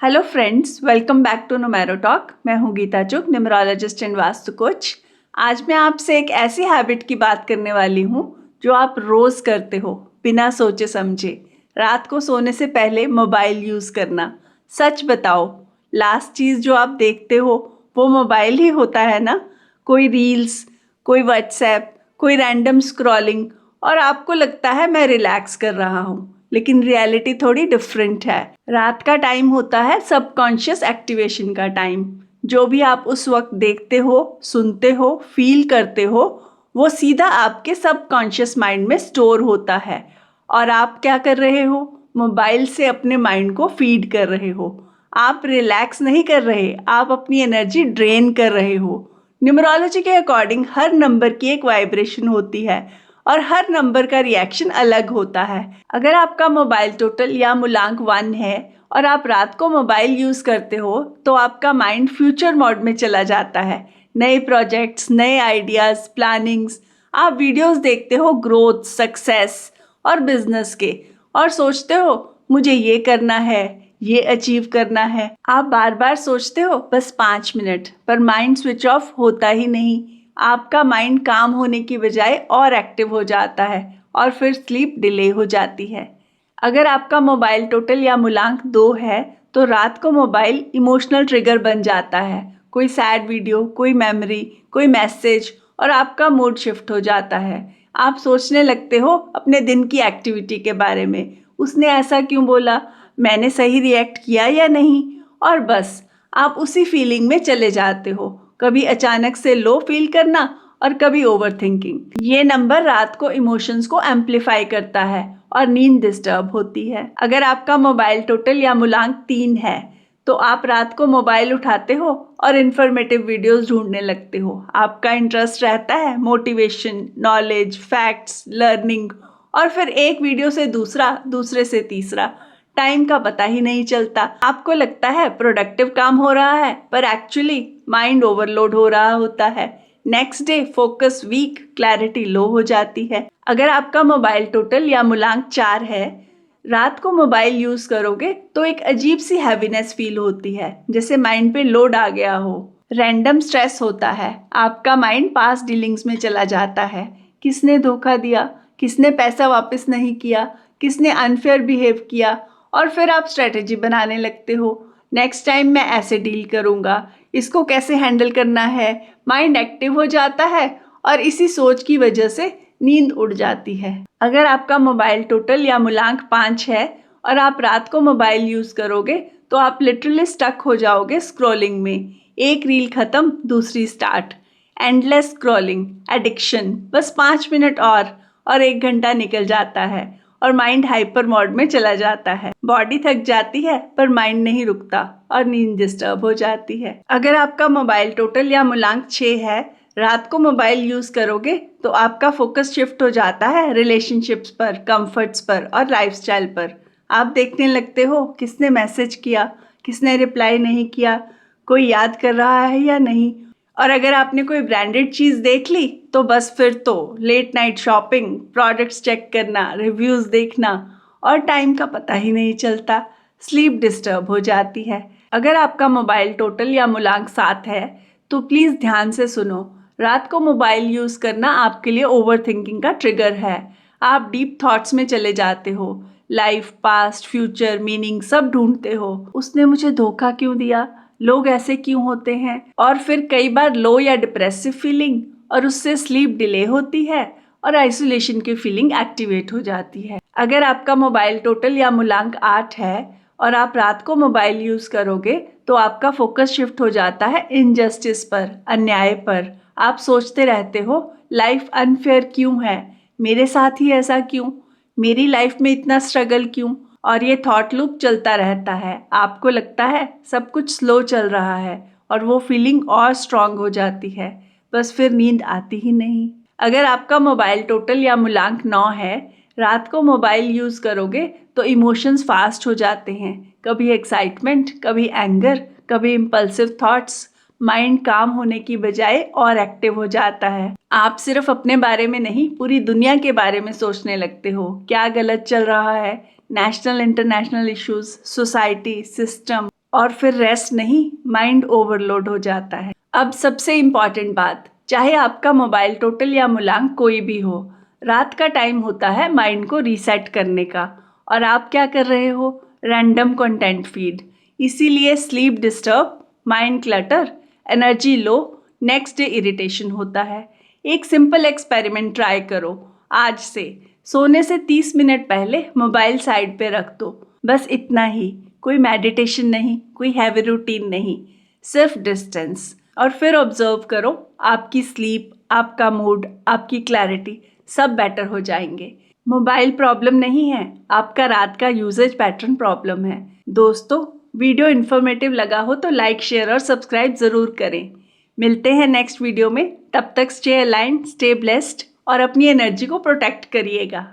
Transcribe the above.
Hello friends, welcome back to नुमेरो talk. मैं हूं गीता चुग, numerologist and vastu coach. आज मैं आपसे एक ऐसी हैबिट की बात करने वाली हूं जो आप रोज़ करते हो बिना सोचे समझे। रात को सोने से पहले मोबाइल यूज़ करना। सच बताओ, लास्ट चीज़ जो आप देखते हो वो मोबाइल ही होता है ना? कोई रील्स, कोई व्हाट्सएप, कोई रैंडम स्क्रॉलिंग, और आपको लगता है मैं रिलैक्स कर रहा हूँ, लेकिन रियलिटी थोड़ी डिफरेंट है। रात का टाइम होता है सबकॉन्शियस एक्टिवेशन का टाइम। जो भी आप उस वक्त देखते हो, सुनते हो, फील करते हो, वो सीधा आपके सबकॉन्शियस माइंड में स्टोर होता है। और आप क्या कर रहे हो? मोबाइल से अपने माइंड को फीड कर रहे हो। आप रिलैक्स नहीं कर रहे, आप अपनी एनर्जी ड्रेन कर रहे हो। न्यूमरोलॉजी के अकॉर्डिंग हर नंबर की एक वाइब्रेशन होती है और हर नंबर का रिएक्शन अलग होता है। अगर आपका मोबाइल टोटल या मूलांक 1 है और आप रात को मोबाइल यूज़ करते हो तो आपका माइंड फ्यूचर मोड में चला जाता है। नए प्रोजेक्ट्स, नए आइडियाज़, प्लानिंग्स। आप वीडियोस देखते हो ग्रोथ, सक्सेस और बिजनेस के, और सोचते हो मुझे ये करना है, ये अचीव करना है। आप बार बार सोचते हो बस 5 मिनट, पर माइंड स्विच ऑफ होता ही नहीं। आपका माइंड काम होने की बजाय और एक्टिव हो जाता है और फिर स्लीप डिले हो जाती है। अगर आपका मोबाइल टोटल या मूलांक 2 है तो रात को मोबाइल इमोशनल ट्रिगर बन जाता है। कोई सैड वीडियो, कोई मेमोरी, कोई मैसेज, और आपका मूड शिफ्ट हो जाता है। आप सोचने लगते हो अपने दिन की एक्टिविटी के बारे में। उसने ऐसा क्यों बोला, मैंने सही रिएक्ट किया या नहीं, और बस आप उसी फीलिंग में चले जाते हो। कभी अचानक से लो फील करना और कभी ओवर थिंकिंग। ये नंबर रात को इमोशंस को एम्पलीफाई करता है और नींद डिस्टर्ब होती है। अगर आपका मोबाइल टोटल या मूलांक 3 है तो आप रात को मोबाइल उठाते हो और इन्फॉर्मेटिव वीडियोस ढूंढने लगते हो। आपका इंटरेस्ट रहता है मोटिवेशन, नॉलेज, फैक्ट्स, लर्निंग, और फिर एक वीडियो से दूसरा, दूसरे से तीसरा। टाइम का पता ही नहीं चलता। आपको लगता है प्रोडक्टिव काम हो रहा है, पर एक्चुअली माइंड ओवरलोड हो रहा होता है। Next day focus weak, clarity लो हो जाती है। अगर आपका मोबाइल टोटल या मूलांक 4 है, रात को मोबाइल यूज करोगे तो एक अजीब सी हैवीनेस फील होती है, जैसे माइंड पे लोड आ गया हो। रैंडम स्ट्रेस होता है। आपका माइंड पास्ट डीलिंग्स में चला जाता है। किसने धोखा दिया, किसने पैसा वापस नहीं किया, किसने अनफेयर बिहेव किया, और फिर आप स्ट्रेटेजी बनाने लगते हो। नेक्स्ट टाइम मैं ऐसे डील करूँगा, इसको कैसे हैंडल करना है। माइंड एक्टिव हो जाता है और इसी सोच की वजह से नींद उड़ जाती है। अगर आपका मोबाइल टोटल या मूलांक 5 है और आप रात को मोबाइल यूज़ करोगे तो आप लिटरली स्टक हो जाओगे स्क्रॉलिंग में। एक रील खत्म, दूसरी स्टार्ट। Endless scrolling, addiction. बस 5 मिनट और 1 घंटा निकल जाता है और माइंड हाइपर मोड में चला जाता है। बॉडी थक जाती है पर माइंड नहीं रुकता और नींद डिस्टर्ब हो जाती है। अगर आपका मोबाइल टोटल या मूलांक 6 है, रात को मोबाइल यूज करोगे तो आपका फोकस शिफ्ट हो जाता है रिलेशनशिप्स पर, कंफर्ट्स पर और लाइफस्टाइल पर। आप देखने लगते हो किसने मैसेज किया, किसने रिप्लाई नहीं किया, कोई याद कर रहा है या नहीं। और अगर आपने कोई ब्रांडेड चीज़ देख ली तो बस फिर तो late night shopping, products check करना, रिव्यूज़ देखना, और टाइम का पता ही नहीं चलता। स्लीप डिस्टर्ब हो जाती है। अगर आपका मोबाइल टोटल या मूलांक 7 है तो प्लीज़ ध्यान से सुनो। रात को मोबाइल यूज़ करना आपके लिए ओवर थिंकिंग का ट्रिगर है। आप डीप थॉट्स में चले जाते हो। लाइफ, पास्ट, फ्यूचर, मीनिंग सब ढूंढते हो। उसने मुझे धोखा क्यों दिया, लोग ऐसे क्यों होते हैं, और फिर कई बार लो या डिप्रेसिव फीलिंग, और उससे स्लीप डिले होती है और आइसोलेशन की फीलिंग एक्टिवेट हो जाती है। अगर आपका मोबाइल टोटल या मूलांक 8 है और आप रात को मोबाइल यूज करोगे तो आपका फोकस शिफ्ट हो जाता है इनजस्टिस पर, अन्याय पर। आप सोचते रहते हो लाइफ अनफेयर क्यों है, मेरे साथ ही ऐसा क्यों, मेरी लाइफ में इतना स्ट्रगल क्यों, और ये थॉट लूप चलता रहता है। आपको लगता है सब कुछ स्लो चल रहा है और वो फीलिंग और स्ट्रांग हो जाती है, बस फिर नींद आती ही नहीं। अगर आपका मोबाइल टोटल या मूलांक 9 है, रात को मोबाइल यूज़ करोगे तो इमोशंस फास्ट हो जाते हैं। कभी एक्साइटमेंट, कभी एंगर, कभी इम्पल्सिव थॉट्स। माइंड काम होने की बजाय और एक्टिव हो जाता है। आप सिर्फ अपने बारे में नहीं, पूरी दुनिया के बारे में सोचने लगते हो। क्या गलत चल रहा है, national international issues, society, system, और फिर रेस्ट नहीं, माइंड ओवरलोड हो जाता है। अब सबसे इम्पॉर्टेंट बात, चाहे आपका मोबाइल टोटल या मुलांक कोई भी हो, रात का टाइम होता है माइंड को रीसेट करने का, और आप क्या कर रहे हो? Random content feed. इसीलिए sleep disturb, mind clutter, energy low, next day irritation होता है। एक सिंपल एक्सपेरिमेंट ट्राई करो आज से। सोने से 30 मिनट पहले मोबाइल साइड पे रख दो, बस इतना ही। कोई मेडिटेशन नहीं, कोई हैवी रूटीन नहीं, सिर्फ डिस्टेंस। और फिर ऑब्जर्व करो, आपकी स्लीप, आपका मूड, आपकी क्लैरिटी सब बेटर हो जाएंगे। मोबाइल प्रॉब्लम नहीं है, आपका रात का यूजेज पैटर्न प्रॉब्लम है। दोस्तों, वीडियो इन्फॉर्मेटिव लगा हो तो लाइक, शेयर और सब्सक्राइब ज़रूर करें। मिलते हैं नेक्स्ट वीडियो में। तब तक स्टे अलाइन्ड, स्टे ब्लेस्ड और अपनी एनर्जी को प्रोटेक्ट करिएगा।